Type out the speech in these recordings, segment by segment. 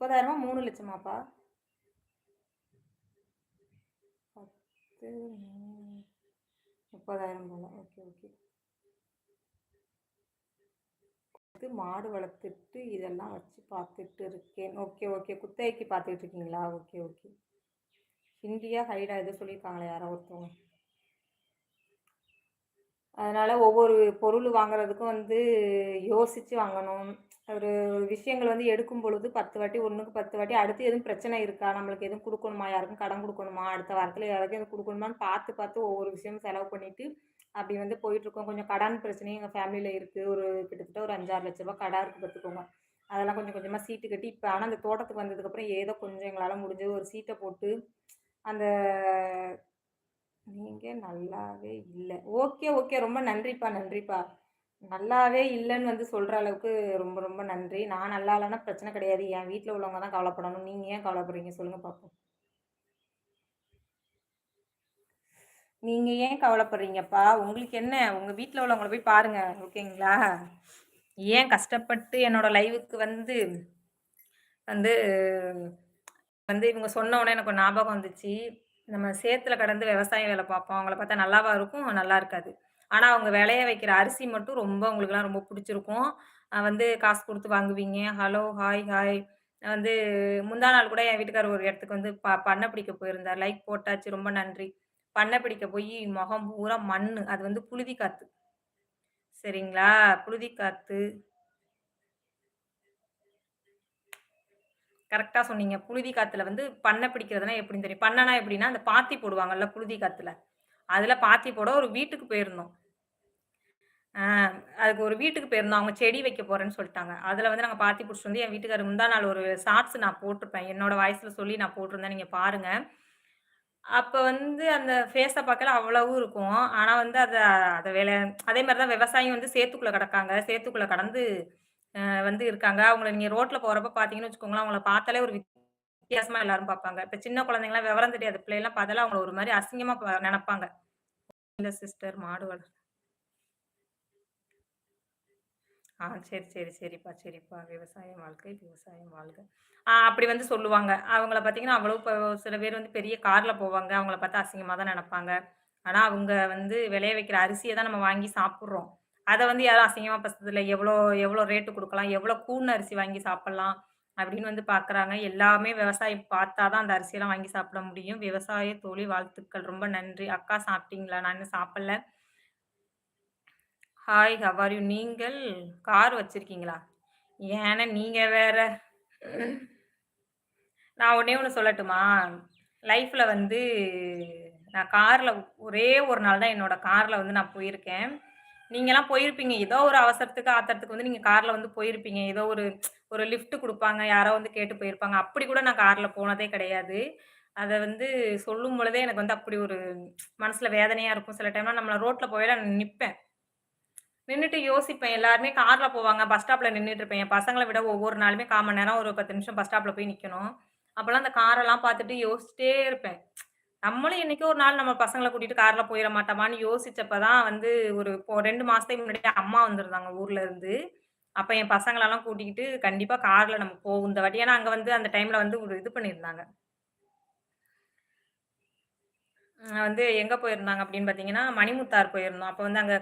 30,000 3,00,000பா? 10 30,000 போல. Okay, okay. இது மாடு வளர்த்துட்டு இதெல்லாம் வச்சு பார்த்துட்டு இருக்கேன். Okay, okay. குத்தகைக்கு பார்த்துட்டு இருக்கீங்களா? Okay, okay. ஹிண்டியா, ஹைடா ஏதோ சொல்லியிருக்காங்களே யாரோ ஒருத்தவங்க. அதனால ஒவ்வொரு பொருள் வாங்குறதுக்கும் வந்து யோசிச்சு வாங்கணும். ஒரு விஷயங்கள் வந்து எடுக்கும் பொழுது 10 வாட்டி, 1க்கு 10 வாட்டி அடுத்து எதுவும் பிரச்சனை இருக்கா? நம்மளுக்கு எதுவும் குடுக்கணுமா? யாருக்கும் கடன் குடுக்கணுமா? அடுத்த வாரத்துல யாருக்கும் எதுவும் குடுக்கணுமான்னு பார்த்து, பார்த்து ஒவ்வொரு விஷயமும் செலவு பண்ணிட்டு, அப்படி வந்து போயிட்டுருக்கோம். கொஞ்சம் கடன் பிரச்சனையும் எங்க ஃபேமிலில இருக்கு. கிட்டத்தட்ட ஒரு 5, 6 லட்ச ரூபா கடன் இருக்கு பார்த்துக்கோங்க. அதெல்லாம் கொஞ்சம் கொஞ்சமா சீட்டு கட்டி, இப்ப ஆனா அந்த தோட்டத்துக்கு வந்ததுக்கப்புறம் ஏதோ கொஞ்சம் எங்களால முடிஞ்சது ஒரு சீட்ட போட்டு, அந்த நீங்க நல்லாவே இல்ல. Okay, okay. ரொம்ப நன்றிப்பா, நன்றிப்பா. நல்லாவே இல்லன்னு வந்து சொல்ற அளவுக்கு ரொம்ப, ரொம்ப நன்றி. நான் நல்லா இல்லன்னா பிரச்சனை கிடையாது. என் வீட்ல உள்ளவங்க தான் கவலைப்படணும். நீங்க ஏன் கவலைப்படுறீங்க? சொல்லுங்க பாப்போம். நீங்க ஏன் கவலைப்படுறீங்கப்பா? உங்களுக்கு என்ன? உங்க வீட்ல உள்ளவங்கள போய் பாருங்க. ஓகேங்களா? ஏன் கஷ்டப்பட்டு என்னோட லைவுக்கு வந்து வந்து வந்து இவங்க சொன்ன உடனே எனக்கு ஒரு ஞாபகம் வந்துச்சு. நம்ம சேத்துல கடந்து விவசாய வேலை பார்ப்போம். அவங்கள பார்த்தா நல்லாவா இருக்கும்? நல்லா இருக்காது. ஆனா, அவங்க விளைய வைக்கிற அரிசி மட்டும் ரொம்ப உங்களுக்கெல்லாம் ரொம்ப புடிச்சிருக்கும். வந்து காசு குடுத்து வாங்குவீங்க. Hello, hi, hi. வந்து முந்தா நாள் கூட என் வீட்டுக்காரர் ஒரு இடத்துக்கு வந்து பண்ண பிடிக்க போயிருந்தார். லைக் போட்டாச்சு. ரொம்ப நன்றி. பண்ண பிடிக்க போயி முகம் பூரா மண்ணு. அது வந்து புழுதி காத்து. சரிங்களா? புழுதி காத்து கரெக்ட்டா சொன்னீங்க. புழுதி காத்துல வந்து பண்ண பிடிக்கிறதுனா எப்படின்னு தெரியும். பண்ணனா எப்படின்னா, அந்த பாத்தி போடுவாங்கல்ல புழுதி காத்துல. அதுல பாத்தி போட ஒரு வீட்டுக்கு போயிருந்தோம். ஆ அதுக்கு ஒரு வீட்டுக்கு போயிருந்தோம். அவங்க செடி வைக்க போறேன்னு சொல்ட்டாங்க. அதுல வந்து நாங்க பாத்தி புடிச்சிட்டு வந்து என் வீட்டுக்காரர் முந்தா நாள் ஒரு ஷார்ட்ஸ் நான் போட்டிருப்பேன். என்னோட வாய்ஸ்ல சொல்லி நான் போட்டிருந்தேன். நீங்க பாருங்க. அப்ப வந்து அந்த ஃபேஸ பாக்கையில அவ்வளவு இருக்கும். ஆனா வந்து அத அத வேல அதே மாரி தான் விவசாயியும் வந்து சேத்துக்குள்ள கிடக்காங்க. சேத்துக்குள்ள கடந்து வந்து இருக்காங்க. அவங்கள நீங்க ரோட்ல போறப்ப பார்த்தீங்கன்னு வச்சுக்கோங்களேன், அவங்கள பார்த்தாலே ஒரு வித்தியாசமா எல்லாரும் பார்ப்பாங்க. இப்ப சின்ன குழந்தைங்கலாம் விவரம் தெரியாத பிள்ளைலாம் பார்த்தாலே அவங்கள ஒரு மாரி அசிங்கமா நெனப்பாங்க. இல்ல சிஸ்டர் மாடு சரி, சரி, சரிப்பா, சரிப்பா. விவசாயம் வாழ்க்கை, விவசாயம் வாழ்க. அப்படி வந்து சொல்லுவாங்க. அவங்கள பார்த்தீங்கன்னா, அவ்வளவு சில பேர் வந்து பெரிய கார்ல போவாங்க. அவங்கள பார்த்தா அசிங்கமா தான் நெனப்பாங்க. ஆனா, அவங்க வந்து விளைய வைக்கிற அரிசிய தான் நம்ம வாங்கி சாப்பிடுறோம். அத வந்து யாரும் அசிங்கமா பேசுறதில்ல. எவ்வளோ எவ்வளோ ரேட்டு குடுக்கலாம்? எவ்வளோ கூடுன அரிசி வாங்கி சாப்பிடலாம்? அப்படின்னு வந்து பார்க்குறாங்க. எல்லாமே விவசாயி பார்த்தா தான் அந்த அரிசியெல்லாம் வாங்கி சாப்பிட முடியும். விவசாய தோழி வாழ்த்துக்கள். ரொம்ப நன்றி. அக்கா சாப்பிட்டீங்களா? நான் இன்னும் சாப்பிடல. Hi, how are you? நீங்கள் கார் வச்சிருக்கீங்களா? ஏன்னா நீங்க வேற. நான் ஒண்ணே ஒண்ணு சொல்லட்டுமா? லைஃப்ல வந்து நான் கார்ல ஒரே ஒரு நாள் தான் என்னோட கார்ல வந்து நான் போயிருக்கேன். நீங்கலாம் போயிருப்பீங்க. ஏதோ ஒரு அவசரத்துக்கு, ஆத்திரத்துக்கு வந்து நீங்க கார்ல வந்து போயிருப்பீங்க. ஏதோ ஒரு ஒரு லிஃப்ட் குடுப்பாங்க. யாரோ வந்து கேட்டு போயிருப்பாங்க. அப்படி கூட நான் கார்ல போனதே கிடையாது. அத வந்து சொல்லும் பொழுதே எனக்கு வந்து அப்படி ஒரு மனசுல வேதனையா இருக்கும். சில டைம்லாம் நம்மள ரோட்ல போகையில நான் நிப்பேன். நின்னுட்டு யோசிப்பேன். எல்லாருமே கார்ல போவாங்க. பஸ் ஸ்டாப்ல நின்னுட்டு இருப்பேன். என் பசங்கள விட ஒவ்வொரு நாளுமே 1/4 மணி நேரம், ஒரு 10 நிமிஷம் பஸ் ஸ்டாப்ல போய் நிக்கணும். அப்பலாம் அந்த காரெல்லாம் பார்த்துட்டு யோசிச்சுட்டே இருப்பேன். நம்மளும் என்னைக்கோ ஒரு நாள் நம்ம பசங்கள கூட்டிட்டு கார்ல போயிற மாட்டோமான்னு யோசிச்சப்ப தான் வந்து இப்போ 2 மாசத்துக்கு முன்னாடி அம்மா வந்திருந்தாங்க ஊர்ல இருந்து. அப்ப என் பசங்களலாம் கூட்டிக்கிட்டு கண்டிப்பா கார்ல நம்ம போவோம் இந்த வாட்டி. ஏன்னா அங்க வந்து அந்த டைம்ல வந்து ஒரு இது பண்ணியிருந்தாங்க. வந்து எங்க போயிருந்தாங்க அப்படின்னு பார்த்தீங்கன்னா, மணிமுத்தார் போயிருந்தோம். அப்ப வந்து அங்க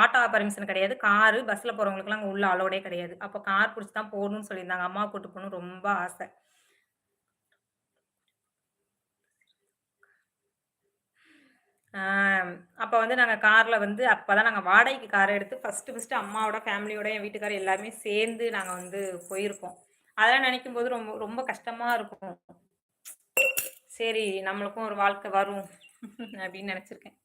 ஆட்டோ பர்மிஷன் கிடையாது. பஸ்ல போறவங்களுக்குலாம் அங்க உள்ள அலோடே கிடையாது. அப்ப கார் புடிச்சு தான் போணும்னு சொல்லியிருந்தாங்க. அம்மாவ கூட்டு போணும்னு ரொம்ப ஆசை. ஆ அப்ப வந்து நாங்க கார்ல வந்து அப்பதான் நாங்க வாடகைக்கு கார் எடுத்து ஃபர்ஸ்ட்டு அம்மாவோட, ஃபேமிலியோட என் வீட்டுக்காரர் எல்லாருமே சேர்ந்து நாங்க வந்து போயிருக்கோம். அதெல்லாம் நினைக்கும்போது ரொம்ப ரொம்ப கஷ்டமா இருக்கும். சரி நம்மளுக்கும் ஒரு வாழ்க்கை வரும் அப்படின்னு நெனச்சிருக்கேன்.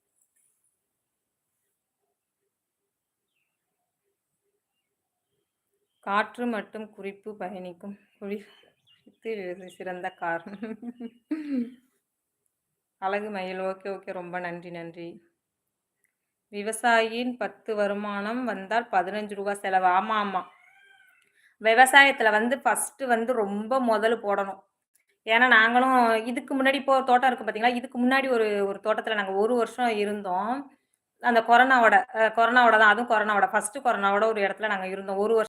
காற்று மட்டும் குறிப்பு பயணிக்கும் குறித்து சிறந்த கார். அழகு மயில். Okay, okay. ரொம்ப நன்றி, நன்றி. விவசாயியின் 10 வருமானம் வந்தால் ரூ. 15 செலவு. ஆமா, ஆமா. விவசாயத்துல வந்து ஃபர்ஸ்ட்டு வந்து ரொம்ப முதலு போடணும். ஏன்னா நாங்களும் இதுக்கு முன்னாடி இப்போ தோட்டம் இருக்கு பார்த்தீங்களா? இதுக்கு முன்னாடி ஒரு ஒரு தோட்டத்துல நாங்க 1 வருஷம் இருந்தோம். அந்த கொரோனாவோட தான் அதுவும் கொரோனாவோட ஃபர்ஸ்ட்டு கொரோனாவோட ஒரு இடத்துல நாங்க இருந்தோம். 1 வருஷம்